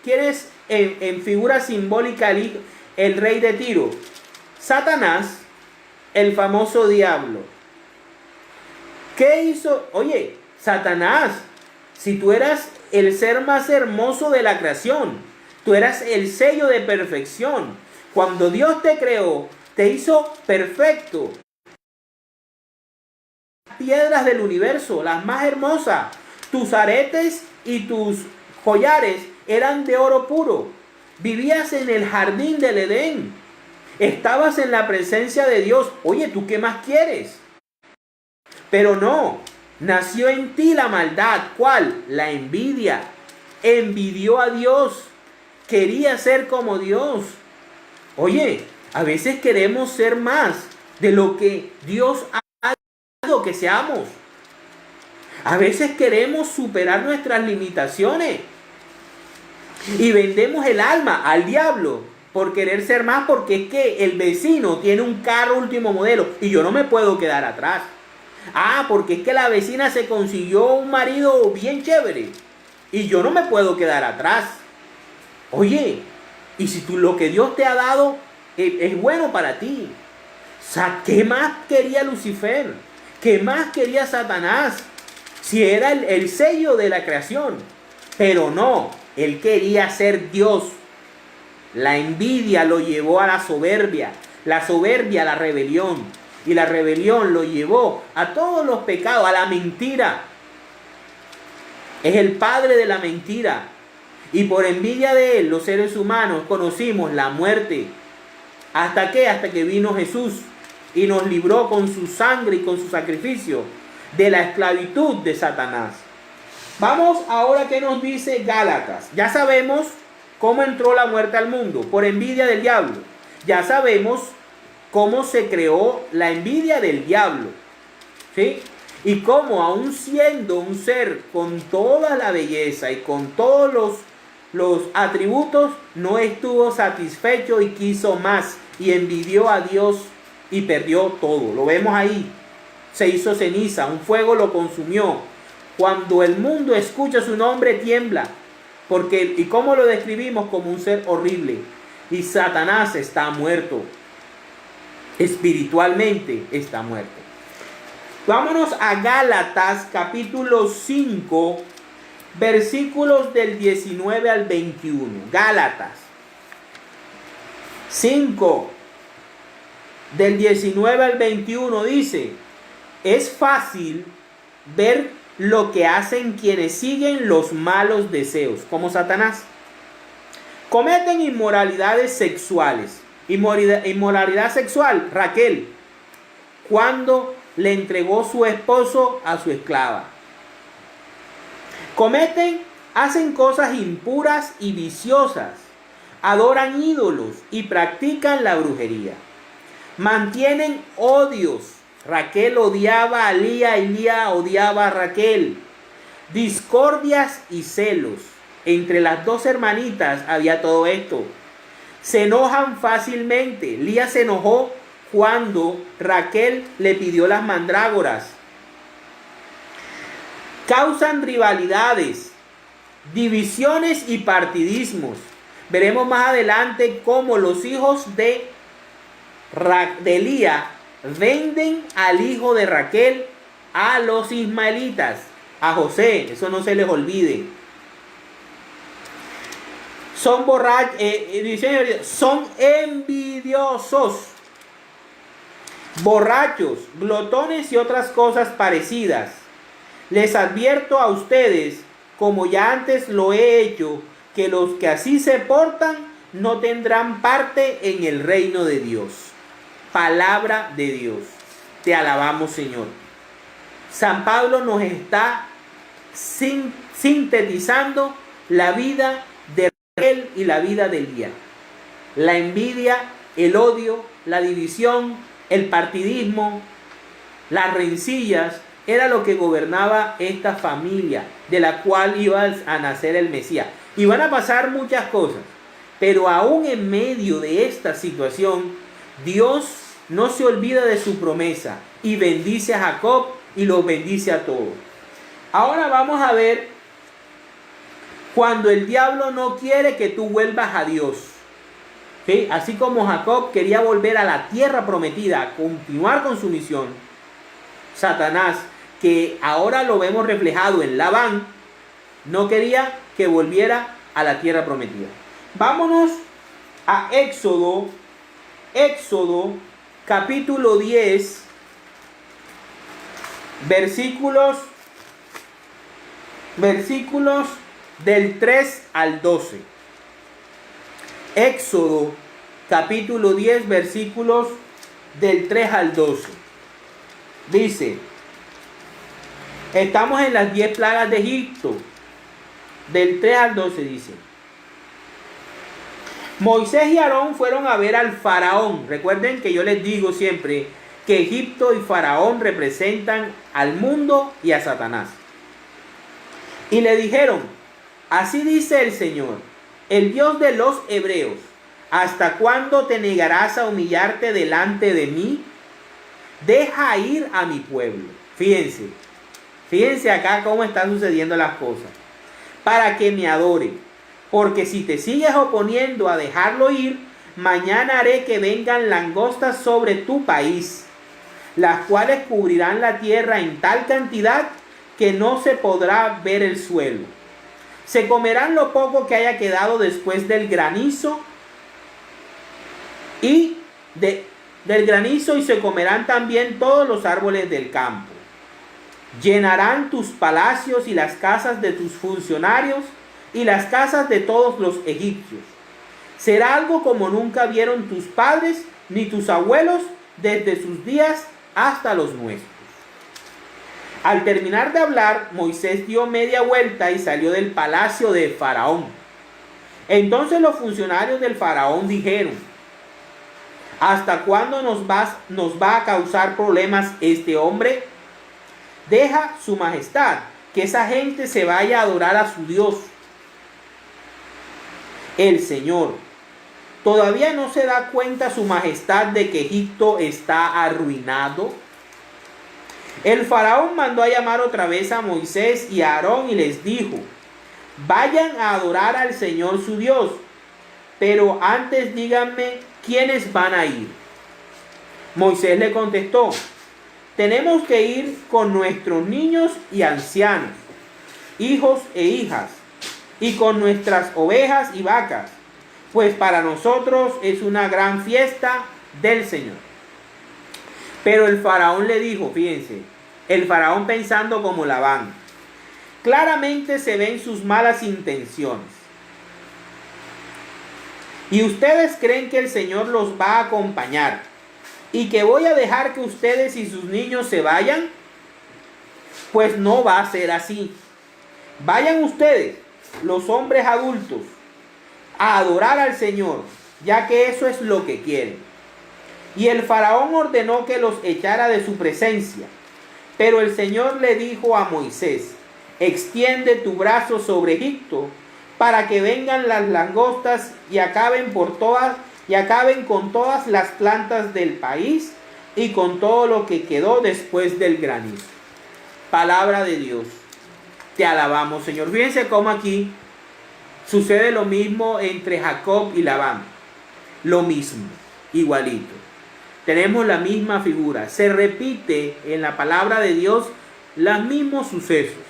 ¿Quién es en figura simbólica el rey de Tiro? Satanás, el famoso diablo. ¿Qué hizo? Oye, Satanás, si tú eras el ser más hermoso de la creación, tú eras el sello de perfección. Cuando Dios te creó, te hizo perfecto. Piedras del universo, las más hermosas. Tus aretes y tus collares eran de oro puro. Vivías en el jardín del Edén. Estabas en la presencia de Dios. Oye, ¿tú qué más quieres? Pero no, nació en ti la maldad. ¿Cuál? La envidia. Envidió a Dios. Quería ser como Dios. Oye, a veces queremos ser más de lo que Dios ha dado que seamos. A veces queremos superar nuestras limitaciones y vendemos el alma al diablo por querer ser más, porque es que el vecino tiene un carro último modelo y yo no me puedo quedar atrás. Ah, porque es que la vecina se consiguió un marido bien chévere y yo no me puedo quedar atrás. Oye, y si tú lo que Dios te ha dado es bueno para ti. O sea, ¿qué más quería Lucifer? ¿Qué más quería Satanás? Si era el sello de la creación. Pero no, él quería ser Dios. La envidia lo llevó a la soberbia. La soberbia a la rebelión. Y la rebelión lo llevó a todos los pecados, a la mentira. Es el padre de la mentira. Y por envidia de él, los seres humanos conocimos la muerte. ¿Hasta qué? Hasta que vino Jesús y nos libró con su sangre y con su sacrificio de la esclavitud de Satanás. Vamos ahora que nos dice Gálatas. Ya sabemos cómo entró la muerte al mundo, por envidia del diablo. Ya sabemos cómo se creó la envidia del diablo, ¿sí? Y cómo aún siendo un ser con toda la belleza y con todos los atributos, no estuvo satisfecho y quiso más y envidió a Dios y perdió todo. Lo vemos ahí. Se hizo ceniza, un fuego lo consumió. Cuando el mundo escucha su nombre tiembla, porque y cómo lo describimos como un ser horrible. Y Satanás está muerto. Espiritualmente está muerto. Vámonos a Gálatas capítulo 5, versículos del 19 al 21. Gálatas 5, del 19 al 21 dice: es fácil ver lo que hacen quienes siguen los malos deseos, como Satanás. Cometen inmoralidades sexuales. Inmoralidad sexual, Raquel, cuando le entregó su esposo a su esclava. Hacen cosas impuras y viciosas. Adoran ídolos y practican la brujería. Mantienen odios. Raquel odiaba a Lía y Lía odiaba a Raquel. Discordias y celos. Entre las dos hermanitas había todo esto. Se enojan fácilmente. Lía se enojó cuando Raquel le pidió las mandrágoras. Causan rivalidades, divisiones y partidismos. Veremos más adelante cómo los hijos de Lía venden al hijo de Raquel a los ismaelitas, a José. Eso no se les olvide. Son son envidiosos, borrachos, glotones y otras cosas parecidas. Les advierto a ustedes, como ya antes lo he hecho, que los que así se portan no tendrán parte en el reino de Dios. Palabra de Dios. Te alabamos, Señor. San Pablo nos está sintetizando la vida de Raquel y la vida de Lía. La envidia, el odio, la división, el partidismo, las rencillas, era lo que gobernaba esta familia de la cual iba a nacer el Mesías. Y van a pasar muchas cosas, pero aún en medio de esta situación, Dios no se olvida de su promesa y bendice a Jacob y los bendice a todos. Ahora vamos a ver cuando el diablo no quiere que tú vuelvas a Dios. ¿Sí? Así como Jacob quería volver a la tierra prometida, a continuar con su misión, Satanás, que ahora lo vemos reflejado en Labán, no quería que volviera a la tierra prometida. Vámonos a Éxodo capítulo 10, versículos del 3 al 12. Éxodo capítulo 10, versículos del 3 al 12. Dice, estamos en las 10 plagas de Egipto. Del 3 al 12 dice: Moisés y Aarón fueron a ver al faraón. Recuerden que yo les digo siempre que Egipto y faraón representan al mundo y a Satanás. Y le dijeron: así dice el Señor, el Dios de los hebreos, ¿hasta cuándo te negarás a humillarte delante de mí? Deja ir a mi pueblo. Fíjense acá cómo están sucediendo las cosas. Para que me adore. Porque si te sigues oponiendo a dejarlo ir, mañana haré que vengan langostas sobre tu país, las cuales cubrirán la tierra en tal cantidad que no se podrá ver el suelo. Se comerán lo poco que haya quedado después del granizo y se comerán también todos los árboles del campo. Llenarán tus palacios y las casas de tus funcionarios y las casas de todos los egipcios. Será algo como nunca vieron tus padres ni tus abuelos desde sus días hasta los nuestros. Al terminar de hablar, Moisés dio media vuelta y salió del palacio de Faraón. Entonces los funcionarios del Faraón dijeron: ¿hasta cuándo nos va a causar problemas este hombre? Deja su majestad, que esa gente se vaya a adorar a su Dios, el Señor. ¿Todavía no se da cuenta su majestad de que Egipto está arruinado? El faraón mandó a llamar otra vez a Moisés y a Aarón y les dijo: vayan a adorar al Señor su Dios, pero antes díganme quiénes van a ir. Moisés le contestó: tenemos que ir con nuestros niños y ancianos, hijos e hijas, y con nuestras ovejas y vacas, pues para nosotros es una gran fiesta del Señor. Pero el faraón le dijo, fíjense, el faraón pensando como Labán: claramente se ven sus malas intenciones. ¿Y ustedes creen que el Señor los va a acompañar y que voy a dejar que ustedes y sus niños se vayan? Pues no va a ser así. Vayan ustedes, los hombres adultos, a adorar al Señor, ya que eso es lo que quieren. Y el faraón ordenó que los echara de su presencia. Pero el Señor le dijo a Moisés: extiende tu brazo sobre Egipto para que vengan las langostas y acaben con todas las plantas del país y con todo lo que quedó después del granizo. Palabra de Dios. Te alabamos, Señor. Fíjense cómo aquí sucede lo mismo entre Jacob y Labán. Lo mismo, igualito. Tenemos la misma figura. Se repite en la palabra de Dios los mismos sucesos.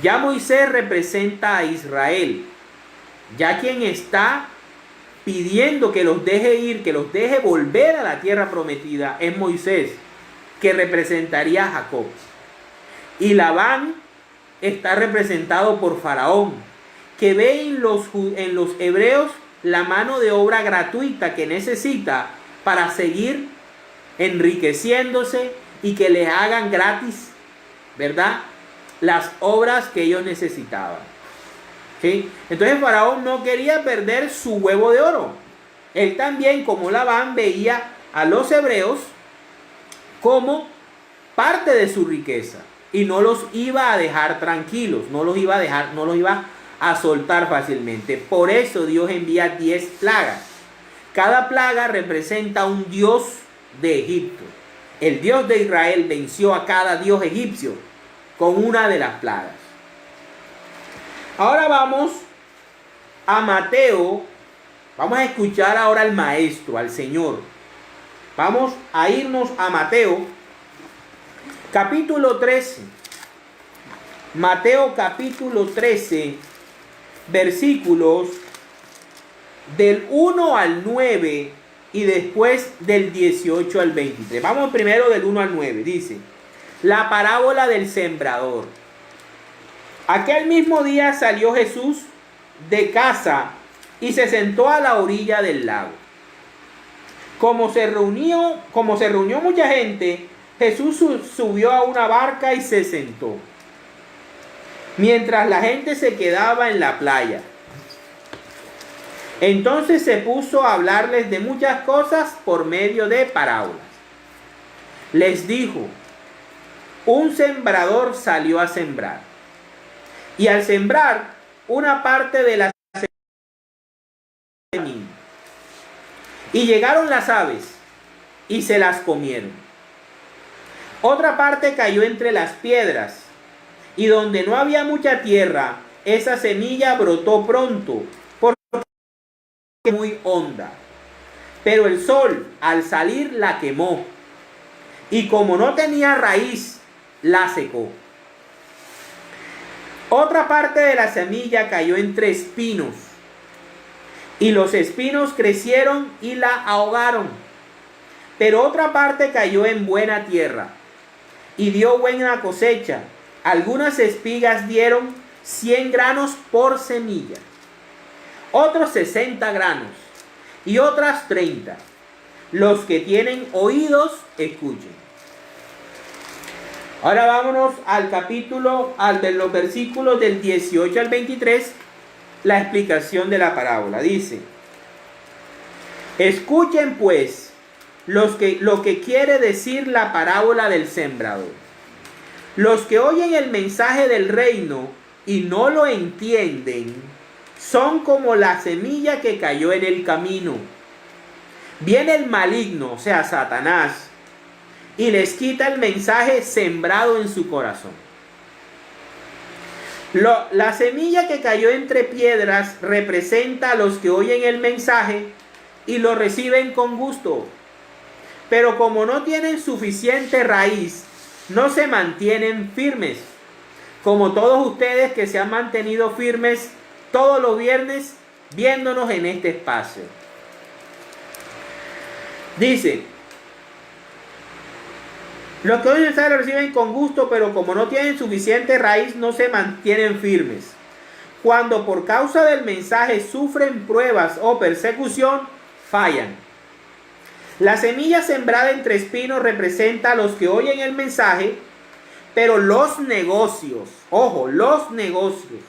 Ya Moisés representa a Israel. Ya quien está pidiendo que los deje ir, que los deje volver a la tierra prometida, es Moisés, que representaría a Jacob. Y Labán está representado por Faraón, que ve en los hebreos la mano de obra gratuita que necesita para seguir enriqueciéndose y que le hagan gratis, ¿verdad?, las obras que ellos necesitaban. ¿Sí? Entonces Faraón no quería perder su huevo de oro. Él también, como Labán, veía a los hebreos como parte de su riqueza y no los iba a dejar tranquilos, no los iba a soltar fácilmente. Por eso Dios envía 10 plagas. Cada plaga representa un dios de Egipto. El Dios de Israel venció a cada dios egipcio con una de las plagas. Ahora vamos a Mateo. Vamos a escuchar ahora al Maestro, al Señor. Vamos a irnos a Mateo, capítulo 13. Mateo capítulo 13, versículos del 1 al 9 y después del 18 al 23. Vamos primero del 1 al 9. Dice: la parábola del sembrador. Aquel mismo día salió Jesús de casa y se sentó a la orilla del lago. Como se reunió mucha gente, Jesús subió a una barca y se sentó, mientras la gente se quedaba en la playa. Entonces se puso a hablarles de muchas cosas por medio de parábolas. Les dijo: un sembrador salió a sembrar. Y al sembrar, una parte de la semilla. Y llegaron las aves y se las comieron. Otra parte cayó entre las piedras, y donde no había mucha tierra, esa semilla brotó pronto, porque era muy honda. Pero el sol, al salir, la quemó, y como no tenía raíz, la secó. Otra parte de la semilla cayó entre espinos, y los espinos crecieron y la ahogaron. Pero otra parte cayó en buena tierra, y dio buena cosecha. Algunas espigas dieron 100 granos por semilla, otros 60 granos, y otras 30. Los que tienen oídos, escuchen. Ahora vámonos al capítulo, de los versículos del 18 al 23, la explicación de la parábola. Dice: escuchen pues lo que quiere decir la parábola del sembrador. Los que oyen el mensaje del reino y no lo entienden son como la semilla que cayó en el camino. Viene el maligno, o sea, Satanás, y les quita el mensaje sembrado en su corazón. La semilla que cayó entre piedras representa a los que oyen el mensaje y lo reciben con gusto. Pero como no tienen suficiente raíz, no se mantienen firmes. Como todos ustedes que se han mantenido firmes todos los viernes viéndonos en este espacio. Dice: los que oyen el mensaje lo reciben con gusto, pero como no tienen suficiente raíz, no se mantienen firmes. Cuando por causa del mensaje sufren pruebas o persecución, fallan. La semilla sembrada entre espinos representa a los que oyen el mensaje, pero los negocios, ojo, los negocios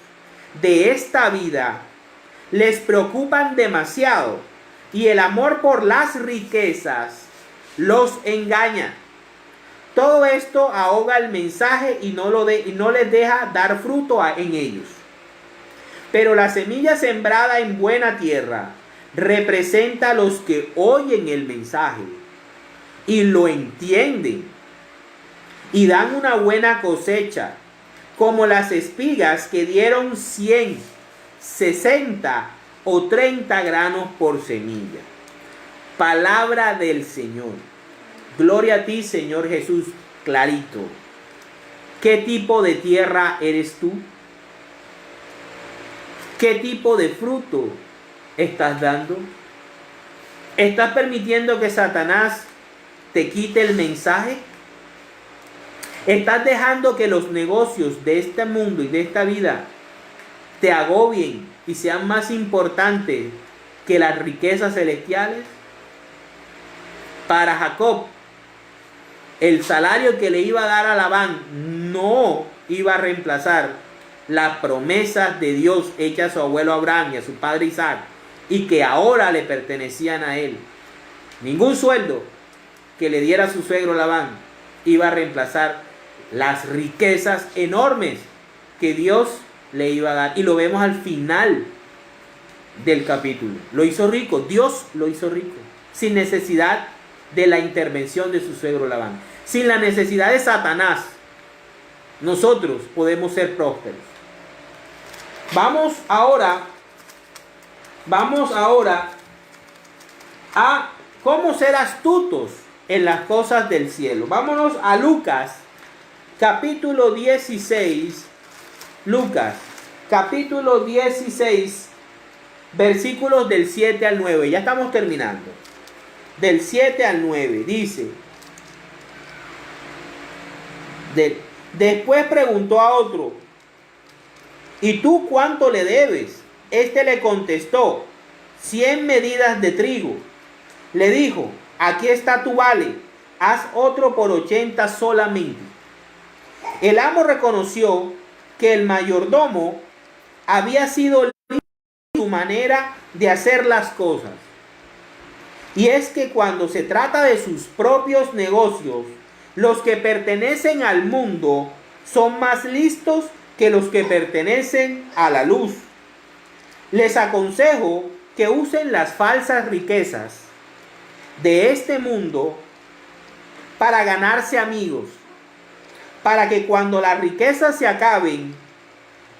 de esta vida les preocupan demasiado y el amor por las riquezas los engaña. Todo esto ahoga el mensaje y no les deja dar fruto en ellos. Pero la semilla sembrada en buena tierra representa a los que oyen el mensaje y lo entienden y dan una buena cosecha, como las espigas que dieron 100, 60 o 30 granos por semilla. Palabra del Señor. Gloria a ti, Señor Jesús. Clarito. ¿Qué tipo de tierra eres tú? ¿Qué tipo de fruto estás dando? ¿Estás permitiendo que Satanás te quite el mensaje? ¿Estás dejando que los negocios de este mundo y de esta vida te agobien y sean más importantes que las riquezas celestiales? Para Jacob, el salario que le iba a dar a Labán no iba a reemplazar las promesas de Dios hechas a su abuelo Abraham y a su padre Isaac, y que ahora le pertenecían a él. Ningún sueldo que le diera su suegro Labán iba a reemplazar las riquezas enormes que Dios le iba a dar. Y lo vemos al final del capítulo. Lo hizo rico, Dios lo hizo rico, sin necesidad de la intervención de su suegro Labán. Sin la necesidad de Satanás, nosotros podemos ser prósperos. Vamos ahora a cómo ser astutos en las cosas del cielo. Vámonos a Lucas, capítulo 16. Lucas, capítulo 16, versículos del 7 al 9. Ya estamos terminando. Del 7 al 9. Dice: después preguntó a otro: ¿y tú cuánto le debes? Este le contestó: 100 medidas de trigo. Le dijo: aquí está tu vale, haz otro por 80 solamente. El amo reconoció que el mayordomo había sido listo en su manera de hacer las cosas. Y es que cuando se trata de sus propios negocios, los que pertenecen al mundo son más listos que los que pertenecen a la luz. Les aconsejo que usen las falsas riquezas de este mundo para ganarse amigos, para que cuando las riquezas se acaben,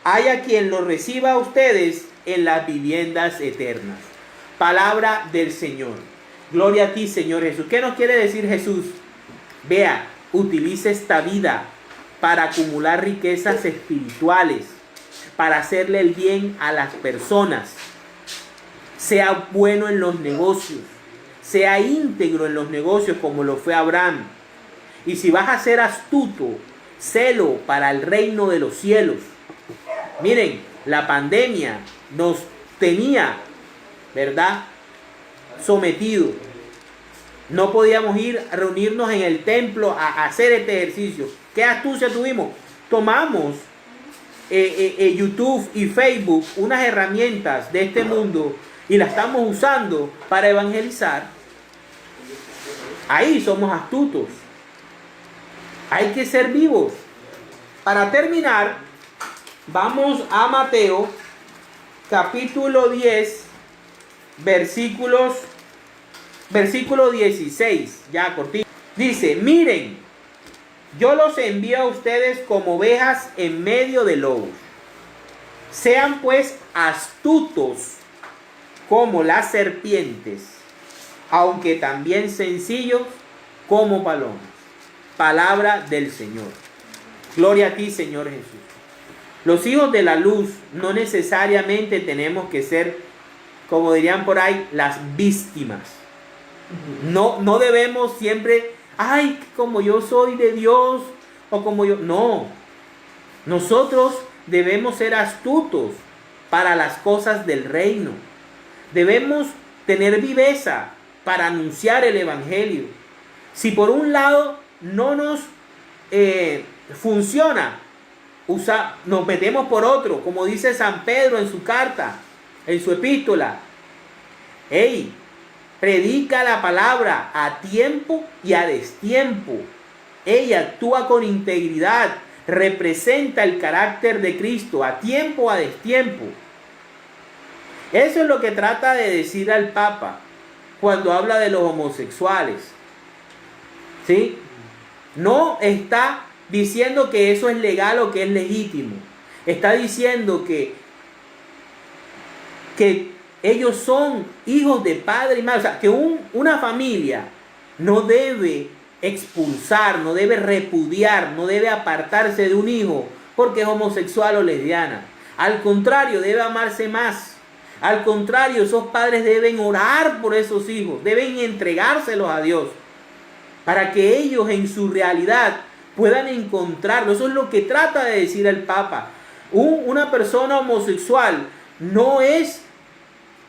haya quien los reciba a ustedes en las viviendas eternas. Palabra del Señor. Gloria a ti, Señor Jesús. ¿Qué nos quiere decir Jesús? Vea, utilice esta vida para acumular riquezas espirituales, para hacerle el bien a las personas. Sea bueno en los negocios, sea íntegro en los negocios como lo fue Abraham. Y si vas a ser astuto, sélo para el reino de los cielos. Miren, la pandemia nos tenía, ¿verdad?, sometido. No podíamos ir a reunirnos en el templo a hacer este ejercicio. ¿Qué astucia tuvimos? Tomamos YouTube y Facebook, unas herramientas de este mundo, y las estamos usando para evangelizar. Ahí somos astutos. Hay que ser vivos. Para terminar, vamos a Mateo, capítulo 10, versículo 16, ya cortito. Dice, miren, yo los envío a ustedes como ovejas en medio de lobos. Sean pues astutos como las serpientes, aunque también sencillos como palomas. Palabra del Señor. Gloria a ti, Señor Jesús. Los hijos de la luz no necesariamente tenemos que ser, como dirían por ahí, las víctimas. No debemos siempre, ay, como yo soy de Dios, o como yo... No. Nosotros debemos ser astutos para las cosas del reino. Debemos tener viveza para anunciar el evangelio. Si por un lado no nos funciona, nos metemos por otro, como dice San Pedro en su carta, en su epístola. Hey, predica la palabra a tiempo y a destiempo. Ella actúa con integridad, representa el carácter de Cristo a tiempo, a destiempo. Eso es lo que trata de decir al Papa cuando habla de los homosexuales. ¿Sí? No está diciendo que eso es legal o que es legítimo. Está diciendo que ellos son hijos de padre y madre. O sea, que una familia no debe expulsar, no debe repudiar, no debe apartarse de un hijo porque es homosexual o lesbiana. Al contrario, debe amarse más. Al contrario, esos padres deben orar por esos hijos, deben entregárselos a Dios para que ellos en su realidad puedan encontrarlo. Eso es lo que trata de decir el Papa. Una persona homosexual no es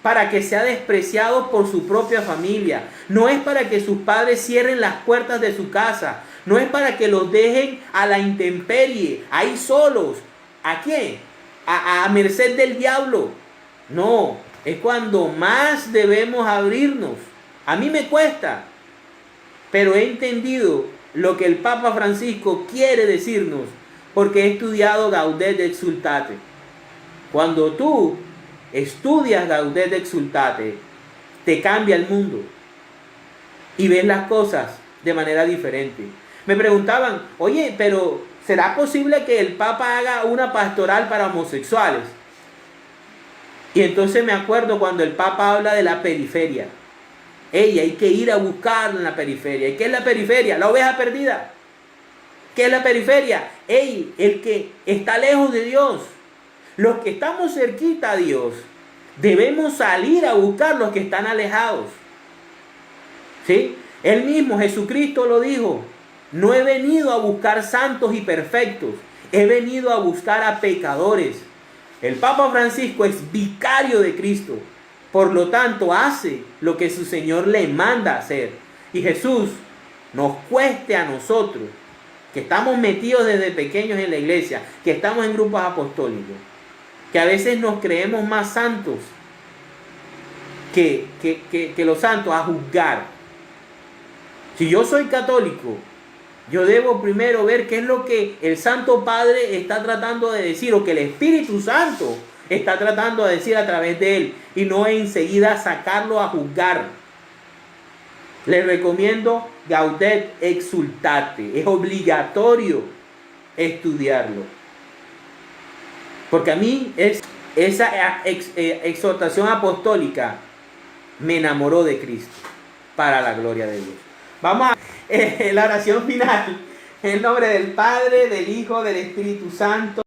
para que sea despreciado por su propia familia, no es para que sus padres cierren las puertas de su casa, no es para que los dejen a la intemperie, ahí solos. ¿A quién? A merced del diablo. No, es cuando más debemos abrirnos. A mí me cuesta, pero he entendido lo que el Papa Francisco quiere decirnos, porque he estudiado Gaudet et Exsultate. Cuando tú estudias Gaudet et Exsultate, te cambia el mundo y ves las cosas de manera diferente. Me preguntaban, oye, pero ¿será posible que el Papa haga una pastoral para homosexuales? Y entonces me acuerdo cuando el Papa habla de la periferia. Hay que ir a buscarla en la periferia. ¿Y qué es la periferia? La oveja perdida. ¿Qué es la periferia? El que está lejos de Dios. Los que estamos cerquita a Dios, debemos salir a buscar los que están alejados. ¿Sí? Él mismo, Jesucristo, lo dijo. No he venido a buscar santos y perfectos. He venido a buscar a pecadores. El Papa Francisco es vicario de Cristo. Por lo tanto, hace lo que su Señor le manda hacer. Y Jesús nos cueste a nosotros, que estamos metidos desde pequeños en la iglesia, que estamos en grupos apostólicos, que a veces nos creemos más santos que los santos, a juzgar. Si yo soy católico, yo debo primero ver qué es lo que el Santo Padre está tratando de decir, o que el Espíritu Santo está tratando de decir a través de él, y no enseguida sacarlo a juzgar. Les recomiendo Gaudet et Exsultate. Es obligatorio estudiarlo, porque a mí esa exhortación apostólica me enamoró de Cristo, para la gloria de Dios. Vamos a la oración final. En el nombre del Padre, del Hijo, del Espíritu Santo.